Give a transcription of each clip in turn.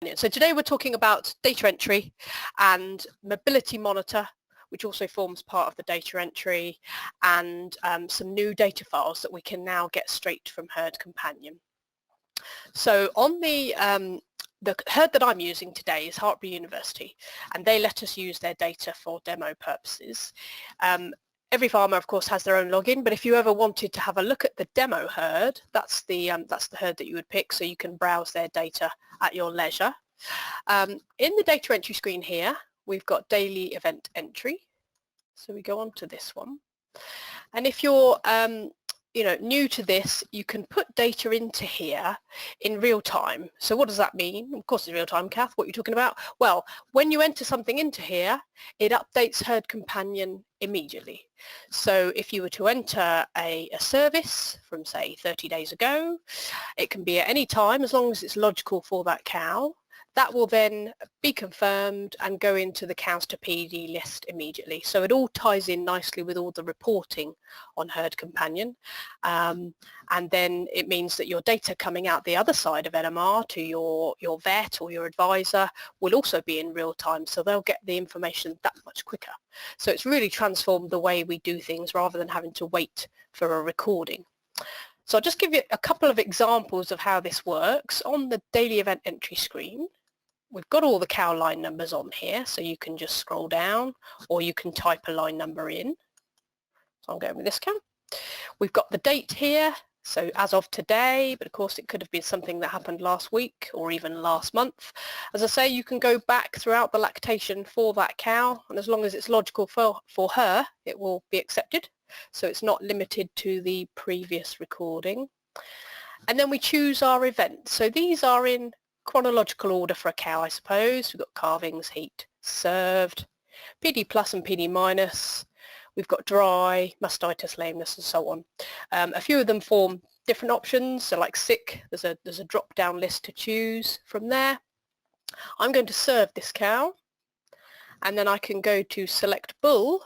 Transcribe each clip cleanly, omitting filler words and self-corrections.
companion. So today we're talking about data entry and mobility monitor, which also forms part of the data entry, and some new data files that we can now get straight from Herd Companion. So on the herd that I'm using today is Hartbury University, and they let us use their data for demo purposes. Every farmer, of course, has their own login, but if you ever wanted to have a look at the demo herd, that's the herd that you would pick, so you can browse their data at your leisure. In the data entry screen here, we've got daily event entry. So we go on to this one. And if you're new to this, you can put data into here in real time. So what does that mean? Of course it's real time, Kath. What are you talking about? Well, when you enter something into here, it updates Herd Companion immediately. So if you were to enter a service from, say, 30 days ago, it can be at any time as long as it's logical for that cow. That will then be confirmed and go into the cows to PD list immediately. So it all ties in nicely with all the reporting on Herd Companion. And then it means that your data coming out the other side of NMR to your vet or your advisor will also be in real time. So they'll get the information that much quicker. So it's really transformed the way we do things rather than having to wait for a recording. So I'll just give you a couple of examples of how this works. On the daily event entry screen, we've got all the cow line numbers on here, so you can just scroll down or you can type a line number in. So I'm going with this cow. We've got the date here, so as of today, but of course it could have been something that happened last week or even last month. As I say, you can go back throughout the lactation for that cow, and as long as it's logical for her, it will be accepted. So it's not limited to the previous recording. And then we choose our events. So these are in chronological order for a cow, I suppose. We've got calvings, heat, served, PD plus and PD minus. We've got dry, mastitis, lameness, and so on. A few of them form different options. So like sick, there's a drop-down list to choose from there. I'm going to serve this cow, and then I can go to select bull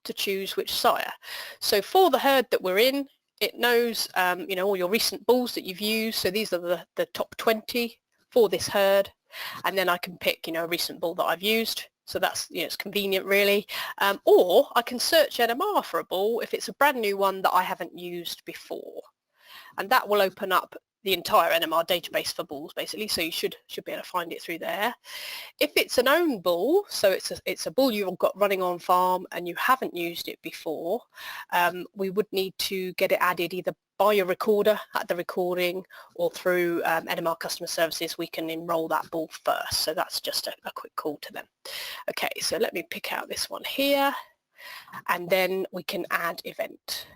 to choose which sire. So for the herd that we're in, it knows all your recent bulls that you've used. So these are the top 20 for this herd, and then I can pick a recent bull that I've used. So that's it's convenient really. Or I can search NMR for a bull if it's a brand new one that I haven't used before, and that will open up the entire NMR database for bulls basically, so you should be able to find it through there. If it's an own bull, so it's a bull you've got running on farm and you haven't used it before, we would need to get it added either by your recorder at the recording or through NMR customer services. We can enroll that bull first, so that's just a quick call to them. Okay, so let me pick out this one here, and then we can add event.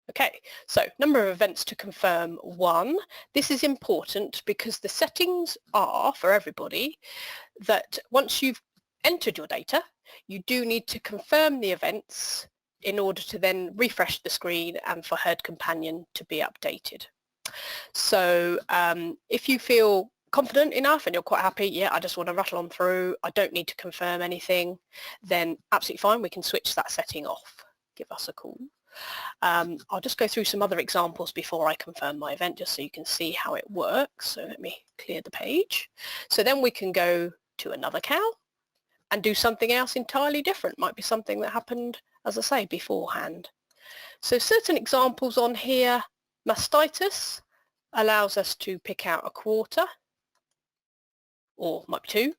Okay, so number of events to confirm 1. This is important because the settings are, for everybody, that once you've entered your data, you do need to confirm the events in order to then refresh the screen and for Herd Companion to be updated. So if you feel confident enough and you're quite happy, yeah, I just want to rattle on through, I don't need to confirm anything, then absolutely fine, we can switch that setting off. Give us a call. I'll just go through some other examples before I confirm my event, just so you can see how it works. So let me clear the page. So then we can go to another cow and do something else entirely different. Might be something that happened, as I say, beforehand. So certain examples on here, mastitis allows us to pick out a quarter, or might be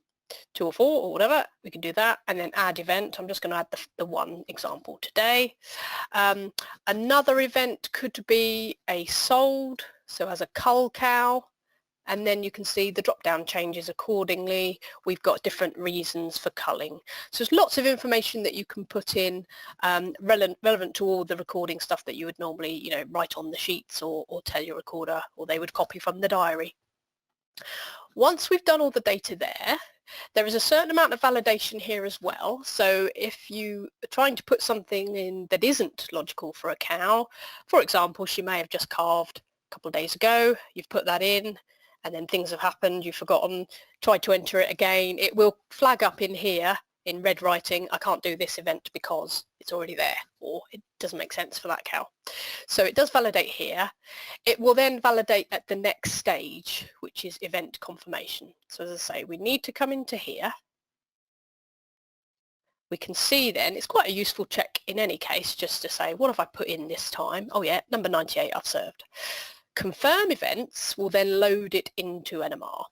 2 or 4 or whatever. We can do that, and then add event. I'm just going to add the one example today. Another event could be a sold, so as a cull cow, and then you can see the drop down changes accordingly. We've got different reasons for culling. So there's lots of information that you can put in relevant to all the recording stuff that you would normally write on the sheets or tell your recorder, or they would copy from the diary. Once we've done all the data there is a certain amount of validation here as well. So if you are trying to put something in that isn't logical for a cow, for example, she may have just calved a couple of days ago, you've put that in, and then things have happened, you've forgotten, tried to enter it again, it will flag up in here in red writing, I can't do this event because it's already there, or it doesn't make sense for that cow. So it does validate here. It will then validate at the next stage, which is event confirmation. So as I say, we need to come into here. We can see then, it's quite a useful check in any case, just to say, what have I put in this time? Oh yeah, number 98 I've served. Confirm events will then load it into NMR.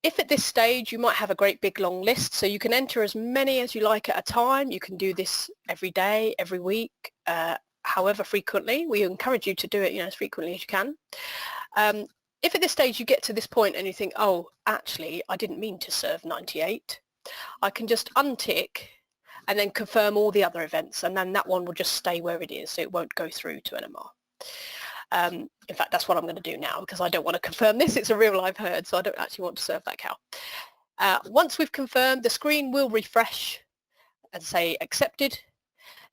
If at this stage you might have a great big long list, so you can enter as many as you like at a time. You can do this every day, every week, however frequently. We encourage you to do it, as frequently as you can. If at this stage you get to this point and you think, oh, actually, I didn't mean to serve 98, I can just untick and then confirm all the other events, and then that one will just stay where it is, so it won't go through to NMR. In fact, that's what I'm going to do now, because I don't want to confirm this. It's a real live herd, so I don't actually want to serve that cow. Once we've confirmed, the screen will refresh and say accepted.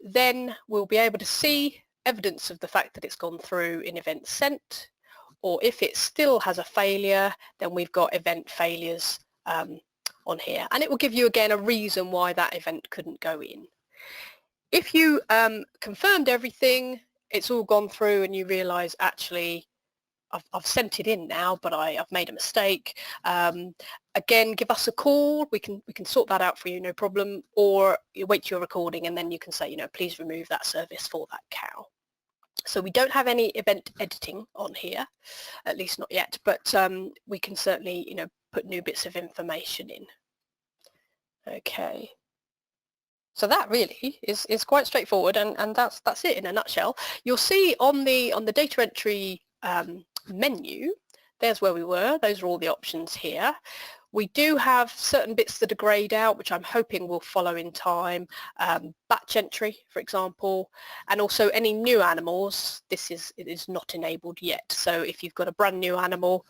Then we'll be able to see evidence of the fact that it's gone through in event sent, or if it still has a failure, then we've got event failures on here, and it will give you again a reason why that event couldn't go in. If you confirmed everything, it's all gone through, and you realise actually I've sent it in now, but I've made a mistake. Again, give us a call. We can sort that out for you, no problem. Or you wait to your recording, and then you can say, please remove that service for that cow. So we don't have any event editing on here, at least not yet. But we can certainly, put new bits of information in. Okay. So that really is quite straightforward, and that's it in a nutshell. You'll see on the data entry menu, there's where we were. Those are all the options here. We do have certain bits that are greyed out, which I'm hoping will follow in time. Batch entry, for example, and also any new animals. It is not enabled yet. So if you've got a brand new animal,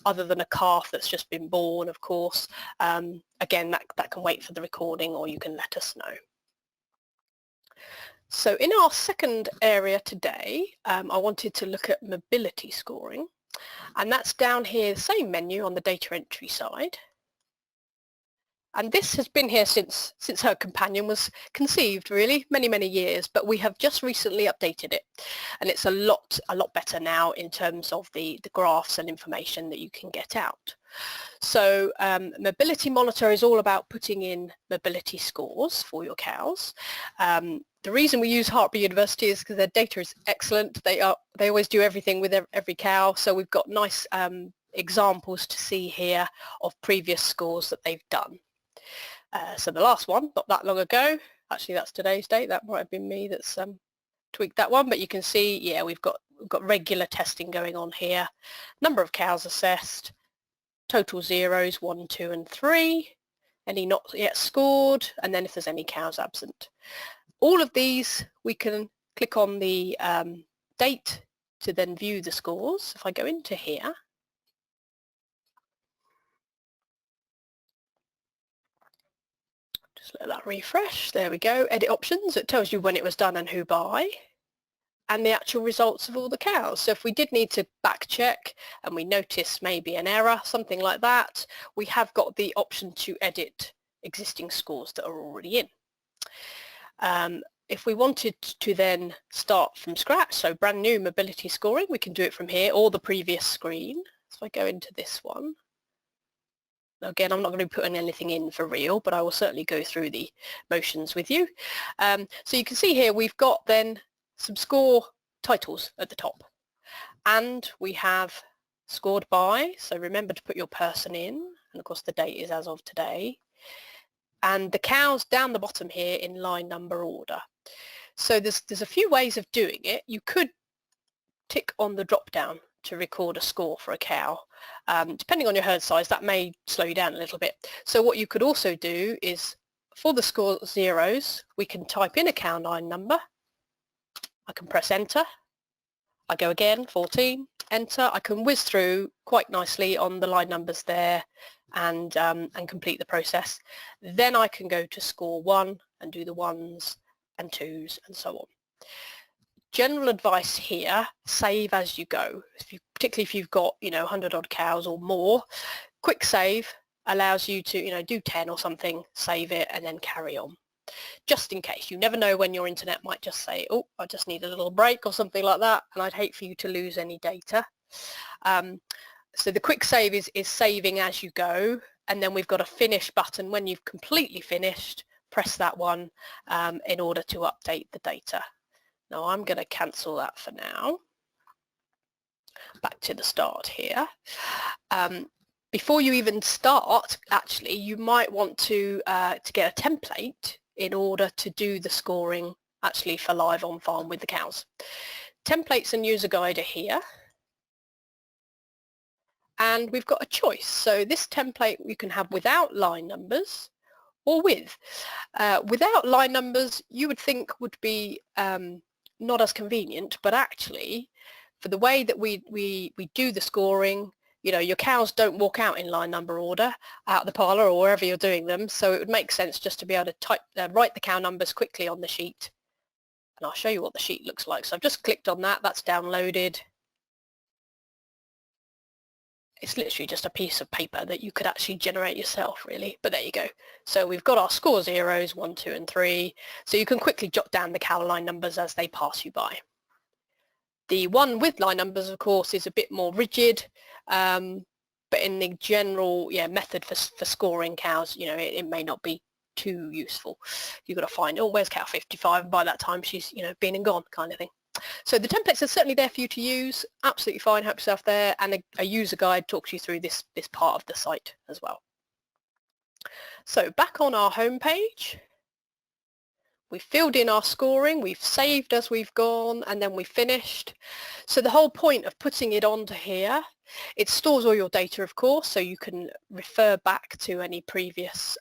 other than a calf that's just been born, of course, again, that can wait for the recording, or you can let us know. So in our second area today, I wanted to look at mobility scoring, and that's down here, the same menu on the data entry side. And this has been here since her companion was conceived, really, many years, but we have just recently updated it, and it's a lot better now in terms of the graphs and information that you can get out. So Mobility Monitor is all about putting in mobility scores for your cows. The reason we use Hartpury University is because their data is excellent. They always do everything with every cow, so we've got nice examples to see here of previous scores that they've done. So the last one, not that long ago, actually that's today's date, that might have been me that's tweaked that one, but you can see, yeah, we've got regular testing going on here. Number of cows assessed, total zeros, 1, 2 and 3, any not yet scored, and then if there's any cows absent. All of these, we can click on the date to then view the scores. If I go into here, just let that refresh. There we go. Edit options. It tells you when it was done and who by, and the actual results of all the cows. So if we did need to back check and we notice maybe an error, something like that, we have got the option to edit existing scores that are already in. If we wanted to then start from scratch, so brand new mobility scoring, we can do it from here or the previous screen. So if I go into this one, again, I'm not going to be putting anything in for real, but I will certainly go through the motions with you. So you can see here we've got then some score titles at the top, and we have scored by, so remember to put your person in, and of course the date is as of today, and the cows down the bottom here in line number order. So there's a few ways of doing it. You could tick on the drop down to record a score for a cow. Depending on your herd size, that may slow you down a little bit. So what you could also do is, for the score zeros, we can type in a cow line number. I can press enter. I go again, 14, enter. I can whiz through quite nicely on the line numbers there and complete the process. Then I can go to score 1 and do the 1s and 2s and so on. General advice here, save as you go. Particularly if you've got, 100 odd cows or more, quick save, allows you to, do 10 or something, save it, and then carry on. Just in case. You never know when your internet might just say, oh, I just need a little break or something like that, and I'd hate for you to lose any data. So the quick save is saving as you go, and then we've got a finish button. When you've completely finished, press that one in order to update the data. Now I'm going to cancel that for now. Back to the start here. Before you even start, actually, you might want to get a template in order to do the scoring actually for live on farm with the cows. Templates and user guide are here. And we've got a choice. So this template you can have without line numbers or with. Without line numbers, you would think would be not as convenient, but actually for the way that we do the scoring, your cows don't walk out in line number order out the parlour or wherever you're doing them, so it would make sense just to be able to write the cow numbers quickly on the sheet. And I'll show you what the sheet looks like. So I've just clicked on that, that's downloaded. It's literally just a piece of paper that you could actually generate yourself, really, but there you go. So we've got our score zeros, 1, 2 and 3, so you can quickly jot down the cow line numbers as they pass you by. The one with line numbers, of course, is a bit more rigid, but in the general method for scoring cows, it may not be too useful. You've got to find, oh, where's cow 55? And by that time she's been and gone, kind of thing. So the templates are certainly there for you to use. Absolutely fine, help yourself there, and a user guide talks you through this part of the site as well. So back on our home page, we've filled in our scoring, we've saved as we've gone, and then we finished. So the whole point of putting it onto here, it stores all your data, of course, so you can refer back to any previous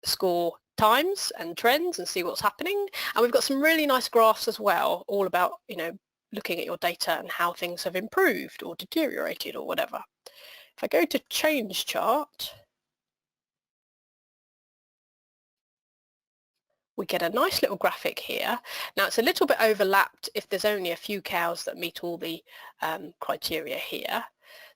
score times and trends and see what's happening. And we've got some really nice graphs as well, all about looking at your data and how things have improved or deteriorated or whatever. If I go to change chart, we get a nice little graphic here. Now it's a little bit overlapped if there's only a few cows that meet all the criteria here.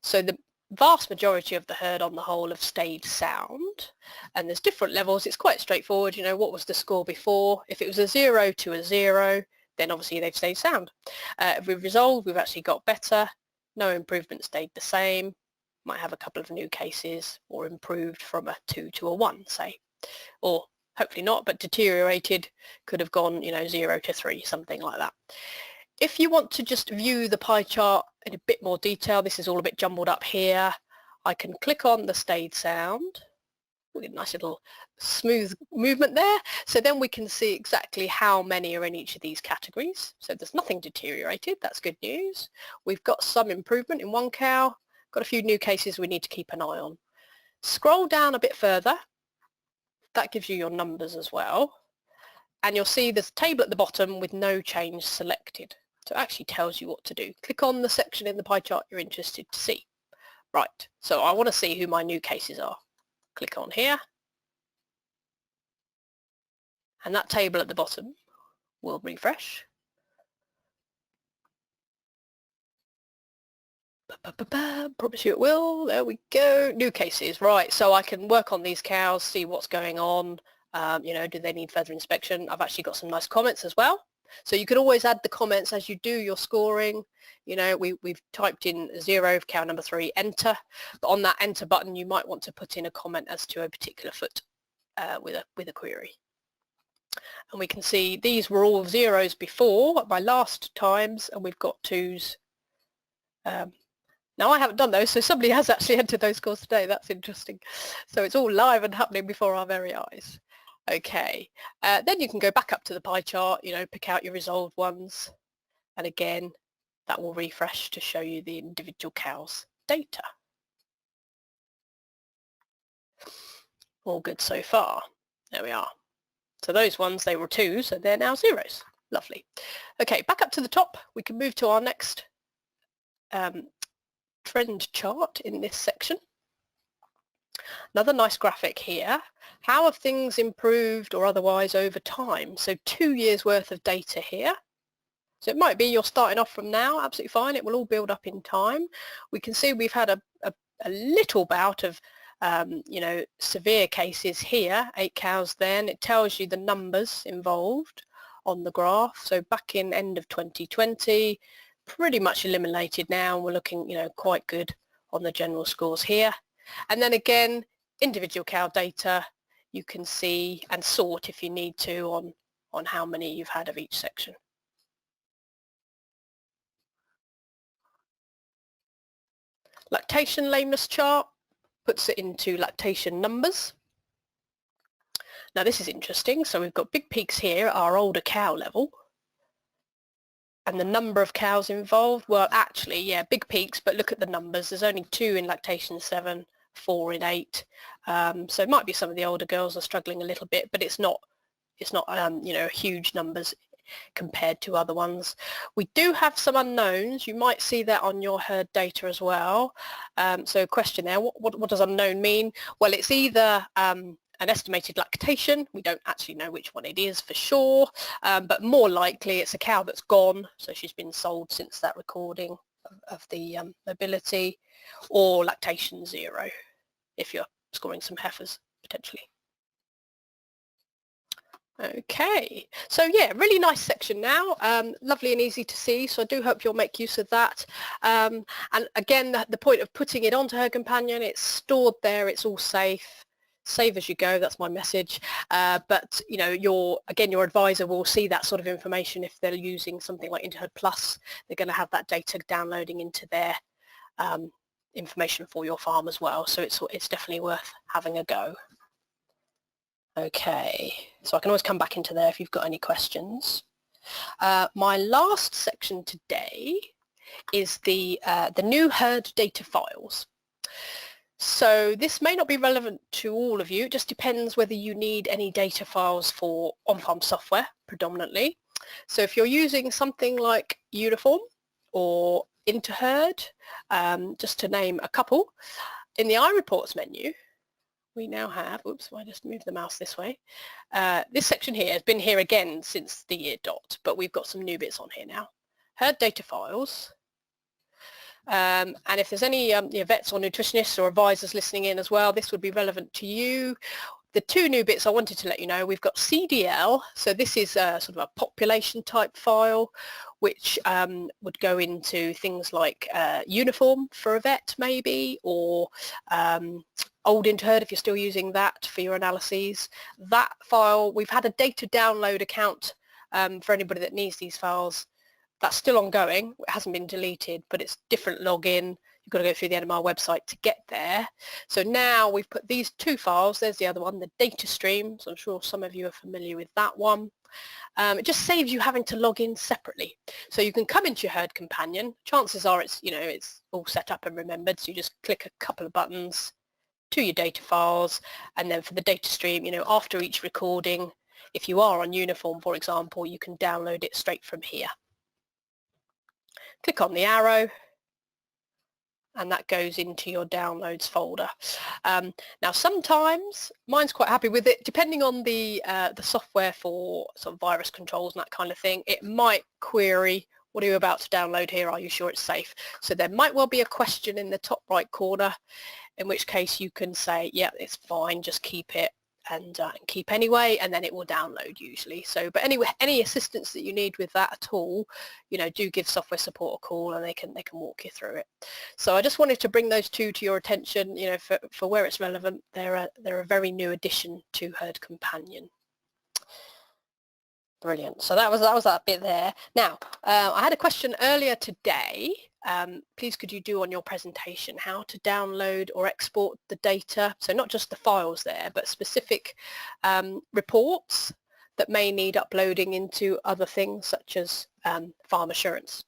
So the vast majority of the herd on the whole have stayed sound, and there's different levels. It's quite straightforward. What was the score before? If it was a 0 to a 0, then obviously they've stayed sound. If we've resolved, we've actually got better. No improvement, stayed the same. Might have a couple of new cases, or improved from a 2 to a 1, say, or hopefully not, but deteriorated, could have gone 0 to 3, something like that. If you want to just view the pie chart in a bit more detail, this is all a bit jumbled up here. I can click on the stayed sound. We get a nice little smooth movement there. So then we can see exactly how many are in each of these categories. So there's nothing deteriorated. That's good news. We've got some improvement in one cow. Got a few new cases we need to keep an eye on. Scroll down a bit further. That gives you your numbers as well. And you'll see there's a table at the bottom with no change selected. So it actually tells you what to do. Click on the section in the pie chart you're interested to see. Right, so I want to see who my new cases are. Click on here. And that table at the bottom will refresh. Promise you it will. There we go. New cases. Right, so I can work on these cows, see what's going on. Do they need further inspection? I've actually got some nice comments as well. So you can always add the comments as you do your scoring. We've typed in 0 for cow number 3, enter. But on that enter button, you might want to put in a comment as to a particular foot with a query. And we can see these were all 0s before, my last times, and we've got 2s. Now I haven't done those, so somebody has actually entered those scores today. That's interesting. So it's all live and happening before our very eyes. Okay, then you can go back up to the pie chart, pick out your resolved ones. And again, that will refresh to show you the individual cows' data. All good so far. There we are. So those ones, they were 2s, so they're now 0s. Lovely. Okay, back up to the top. We can move to our next trend chart in this section. Another nice graphic here. How have things improved or otherwise over time? So 2 years worth of data here. So it might be you're starting off from now, absolutely fine. It will all build up in time. We can see we've had a little bout of you know, severe cases here, 8 cows there, and it tells you the numbers involved on the graph. So back in end of 2020, pretty much eliminated now, and we're looking, you know, quite good on the general scores here. And then again, individual cow data, you can see and sort if you need to on how many you've had of each section. Lactation lameness chart puts it into lactation numbers. Now this is interesting. So we've got big peaks here at our older cow level. And the number of cows involved, well actually, yeah, big peaks, but look at the numbers. There's only 2 in lactation 7, 4 in 8. So it might be some of the older girls are struggling a little bit, but it's not you know, huge numbers compared to other ones. We do have some unknowns. You might see that on your herd data as well. So question there, what does unknown mean? Well, it's either an estimated lactation, we don't actually know which one it is for sure, but more likely it's a cow that's gone, so she's been sold since that recording of the mobility, or lactation 0 if you're scoring some heifers potentially. Okay, so yeah, really nice section now, lovely and easy to see, so I do hope you'll make use of that. And again, the point of putting it onto Herd Companion, it's stored there, it's all safe, save as you go, that's my message. But you know, your advisor will see that sort of information if they're using something like Interherd Plus. They're going to have that data downloading into their information for your farm as well, so it's definitely worth having a go. Okay, so I can always come back into there if you've got any questions. My last section today is the new herd data files. So this may not be relevant to all of you, it just depends whether you need any data files for on-farm software predominantly. So if you're using something like Uniform or Interherd, just to name a couple, in the iReports menu, we now have, oops, I just moved the mouse this way. This section here has been here again since the year dot, but we've got some new bits on here now. Herd data files. And if there's any vets or nutritionists or advisors listening in as well, this would be relevant to you. The 2 new bits I wanted to let you know, we've got CDL, so this is sort of a population type file, which would go into things like Uniform for a vet maybe, or old Interherd if you're still using that for your analyses. That file, we've had a data download account for anybody that needs these files. That's still ongoing, it hasn't been deleted, but it's different login. You've got to go through the NMR website to get there. So now we've put these 2 files, there's the other one, the data stream, so I'm sure some of you are familiar with that one. It just saves you having to log in separately. So you can come into your Herd Companion, chances are it's all set up and remembered, so you just click a couple of buttons to your data files, and then for the data stream, after each recording, if you are on Uniform, for example, you can download it straight from here. Click on the arrow and that goes into your downloads folder. Now sometimes, mine's quite happy with it, depending on the software for sort of virus controls and that kind of thing, it might query, what are you about to download here, are you sure it's safe? So there might well be a question in the top right corner, in which case you can say, yeah, it's fine, just keep it, and keep anyway, and then it will download usually. So, but anyway, any assistance that you need with that at all, do give software support a call, and they can walk you through it. So I just wanted to bring those 2 to your attention, for where it's relevant. They're a very new addition to Herd Companion. Brilliant. So that was that bit there. Now, I had a question earlier today. Please could you do on your presentation how to download or export the data? So not just the files there, but specific reports that may need uploading into other things such as farm assurance.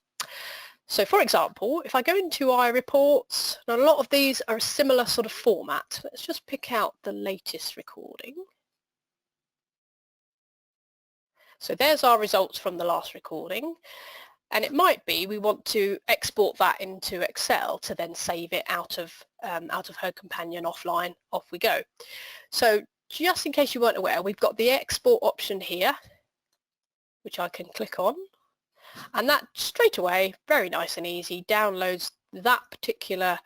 So for example, if I go into iReports, now a lot of these are a similar sort of format. Let's just pick out the latest recording. So there's our results from the last recording, and it might be we want to export that into Excel to then save it out of Herd Companion offline. Off we go. So just in case you weren't aware, we've got the export option here, which I can click on, and that straight away, very nice and easy, downloads that particular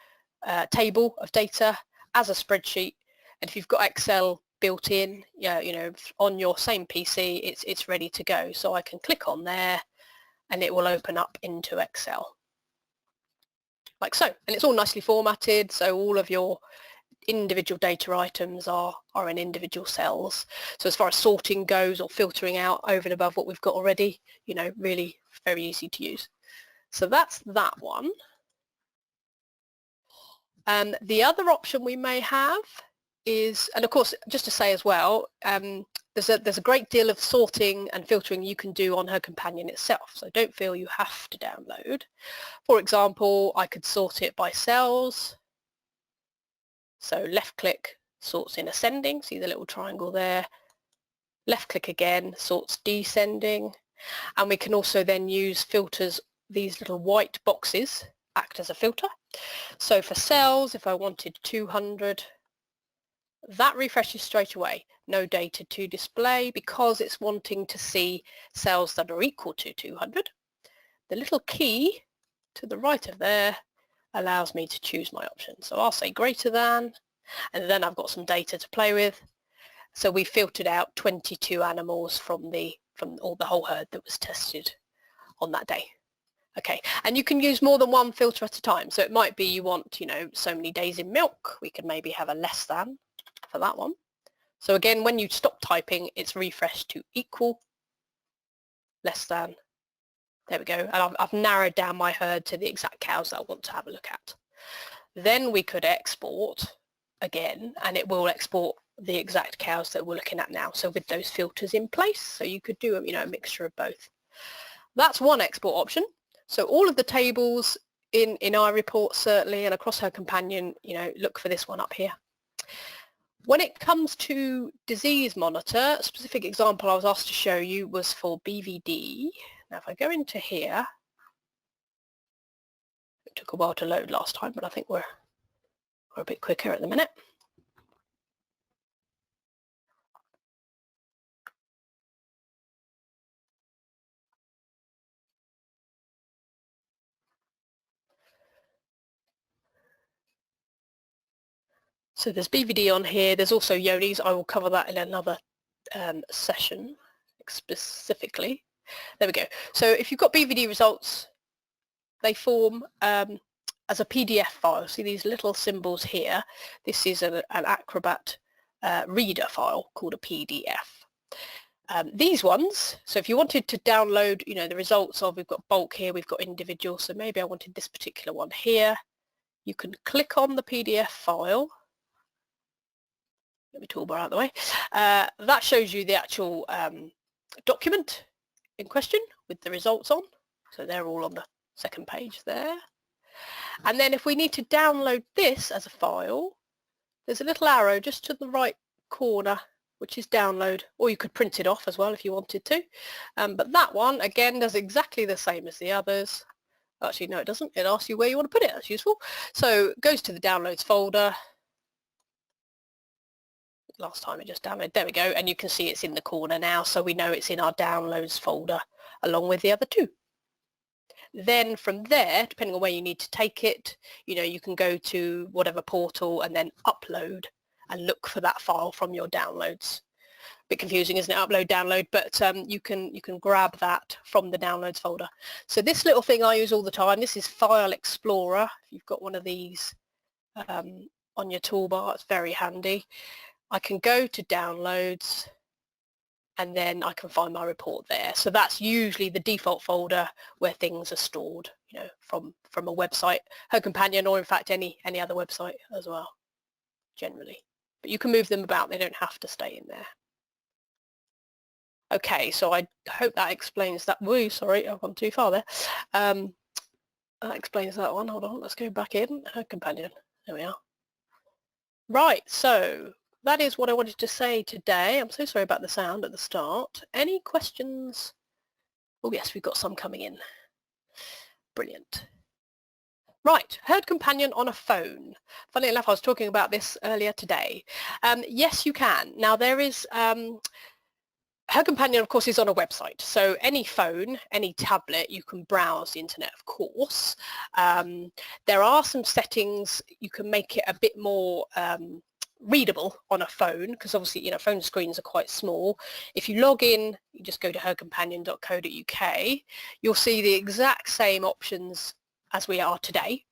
table of data as a spreadsheet, and if you've got Excel built in, on your same PC, it's ready to go. So I can click on there and it will open up into Excel like so, and it's all nicely formatted, so all of your individual data items are in individual cells. So as far as sorting goes or filtering out over and above what we've got already, really very easy to use. So that's that one. And the other option we may have is, and of course, just to say as well, there's a great deal of sorting and filtering you can do on her companion itself, so don't feel you have to download. For example, I could sort it by cells. So left click sorts in ascending, see the little triangle there. Left click again sorts descending, and we can also then use filters. These little white boxes act as a filter. So for cells, if I wanted 200, that refreshes straight away. No data to display because it's wanting to see cells that are equal to 200. The little key to the right of there allows me to choose my option. So I'll say greater than, and then I've got some data to play with. So we filtered out 22 animals from the whole herd that was tested on that day. Okay, and you can use more than one filter at a time. So it might be you want, so many days in milk. We could maybe have a less than for that one. So again, when you stop typing, it's refreshed to equal, less than. There we go. And I've narrowed down my herd to the exact cows that I want to have a look at. Then we could export again, and it will export the exact cows that we're looking at now. So with those filters in place, so you could do a mixture of both. That's one export option. So all of the tables in our report certainly, and across her companion, look for this one up here. When it comes to disease monitor, a specific example I was asked to show you was for BVD. Now if I go into here, it took a while to load last time, but I think we're a bit quicker at the minute. So there's BVD on here. There's also Yonis. I will cover that in another session specifically. There we go. So if you've got BVD results, they form as a PDF file. See these little symbols here? This is an Acrobat reader file called a PDF. These ones, so if you wanted to download, the results of, we've got bulk here, we've got individual, so maybe I wanted this particular one here. You can click on the PDF file. Let me toolbar out of the way. That shows you the actual document in question with the results on. So they're all on the second page there. And then if we need to download this as a file, there's a little arrow just to the right corner, which is download, or you could print it off as well if you wanted to. But that one, again, does exactly the same as the others. Actually, no, it doesn't. It asks you where you want to put it. That's useful. So it goes to the downloads folder. Last time it just downloaded. There we go. And you can see it's in the corner now, so we know it's in our downloads folder along with the other two. Then from there, depending on where you need to take it, you can go to whatever portal and then upload and look for that file from your downloads. A bit confusing, isn't it? Upload, download, but you can grab that from the downloads folder. So this little thing I use all the time, this is File Explorer. If you've got one of these on your toolbar, it's very handy. I can go to downloads and then I can find my report there. So that's usually the default folder where things are stored, from a website, her companion, or in fact any other website as well, generally. But you can move them about, they don't have to stay in there. Okay, so I hope that explains that. Woo, sorry, I've gone too far there. That explains that one. Hold on, let's go back in. Her companion, there we are. Right, so that is what I wanted to say today. I'm so sorry about the sound at the start. Any questions? Oh yes, we've got some coming in. Brilliant. Right, herd companion on a phone. Funnily enough, I was talking about this earlier today. Yes, you can. Now there is Her Companion, of course, is on a website. So any phone, any tablet, you can browse the internet, of course. There are some settings you can make it a bit more readable on a phone, because obviously, phone screens are quite small. If you log in, you just go to hercompanion.co.uk, you'll see the exact same options as we are today.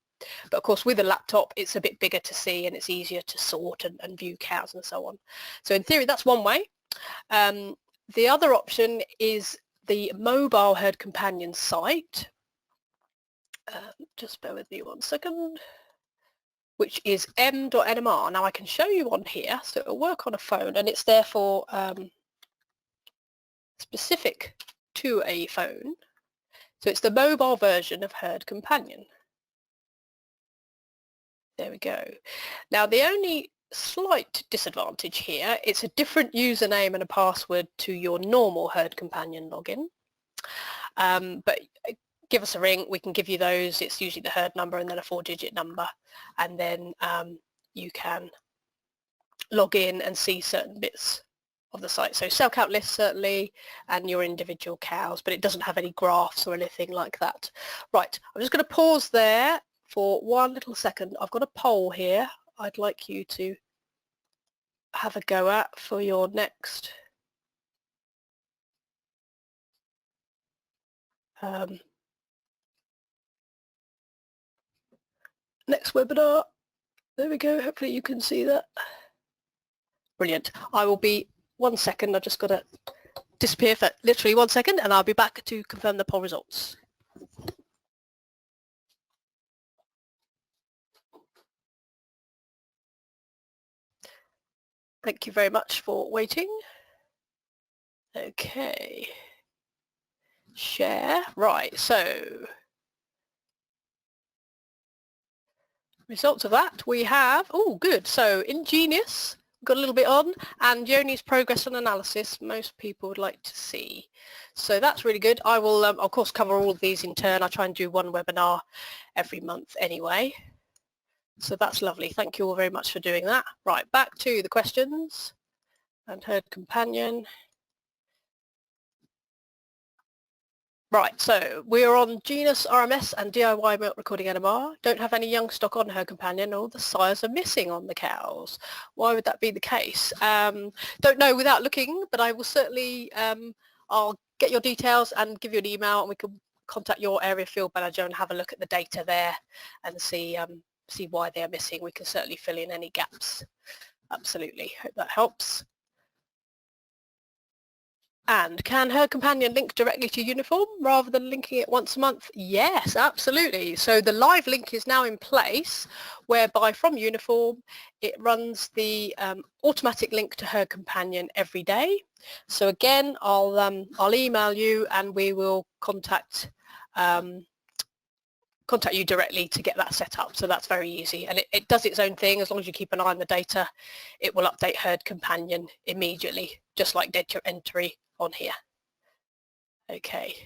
But of course, with a laptop, it's a bit bigger to see and it's easier to sort and view cows and so on. So in theory, that's one way. The other option is the mobile Herd Companion site. Just bear with me 1 second. Which is m.nmr. Now I can show you on here, so it'll work on a phone, and it's therefore specific to a phone. So it's the mobile version of Herd Companion. There we go. Now the only slight disadvantage here, it's a different username and a password to your normal Herd Companion login. But give us a ring, we can give you those. It's usually the herd number and then a 4-digit number, and then you can log in and see certain bits of the site. So cell count lists certainly, and your individual cows, but it doesn't have any graphs or anything like that. Right, I'm just going to pause there for 1 little second. I've got a poll here I'd like you to have a go at for your next next webinar. There we go, hopefully you can see that. Brilliant. I will be 1 second, I've just got to disappear for literally 1 second, and I'll be back to confirm the poll results. Thank you very much for waiting. Okay. Share. Right, so results of that we have, oh good, so Ingenious got a little bit on, and Yoni's progress and analysis most people would like to see. So that's really good. I will of course cover all of these in turn. I try and do 1 webinar every month anyway. So that's lovely. Thank you all very much for doing that. Right, back to the questions and Herd Companion. Right, so we are on genus RMS and DIY milk recording NMR. Don't have any young stock on Herd Companion. All the sires are missing on the cows. Why would that be the case? Don't know without looking, but I will certainly, I'll get your details and give you an email, and we can contact your area field manager and have a look at the data there and see why they're missing. We can certainly fill in any gaps. Absolutely, hope that helps. And can Herd Companion link directly to Uniform rather than linking it once a month? Yes, absolutely. So the live link is now in place, whereby from Uniform it runs the automatic link to Herd Companion every day. So again, I'll email you and we will contact you directly to get that set up. So that's very easy, and it does its own thing. As long as you keep an eye on the data, it will update Herd Companion immediately, just like data entry on here. Okay.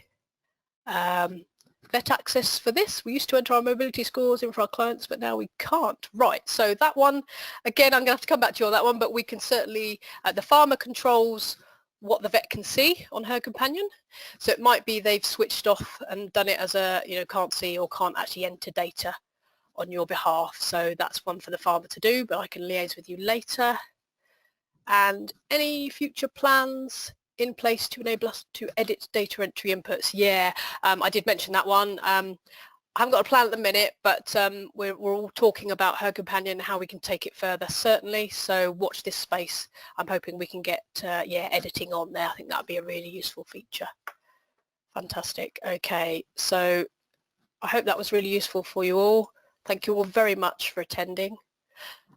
Vet access for this. We used to enter our mobility scores in for our clients, but now we can't. Right, so that one, again, I'm going to have to come back to you on that one, but we can certainly, the farmer controls what the vet can see on Herd Companion. So it might be they've switched off and done it as a, can't see or can't actually enter data on your behalf. So that's one for the farmer to do, but I can liaise with you later. And any future plans in place to enable us to edit data entry inputs? Yeah, I did mention that one. I haven't got a plan at the minute, but we're all talking about Herd Companion, how we can take it further, certainly. So watch this space. I'm hoping we can get editing on there. I think that would be a really useful feature. Fantastic. Okay, so I hope that was really useful for you all. Thank you all very much for attending.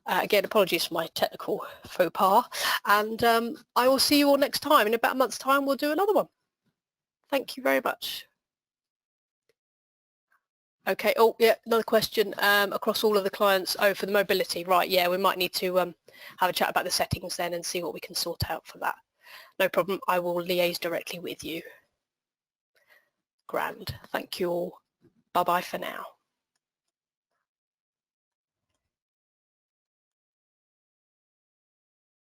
Again, apologies for my technical faux pas, and I will see you all next time. In about a month's time, we'll do another one. Thank you very much. Okay, oh yeah, another question across all of the clients. Oh, for the mobility, right, yeah, we might need to have a chat about the settings then and see what we can sort out for that. No problem, I will liaise directly with you. Grand, thank you all. Bye-bye for now.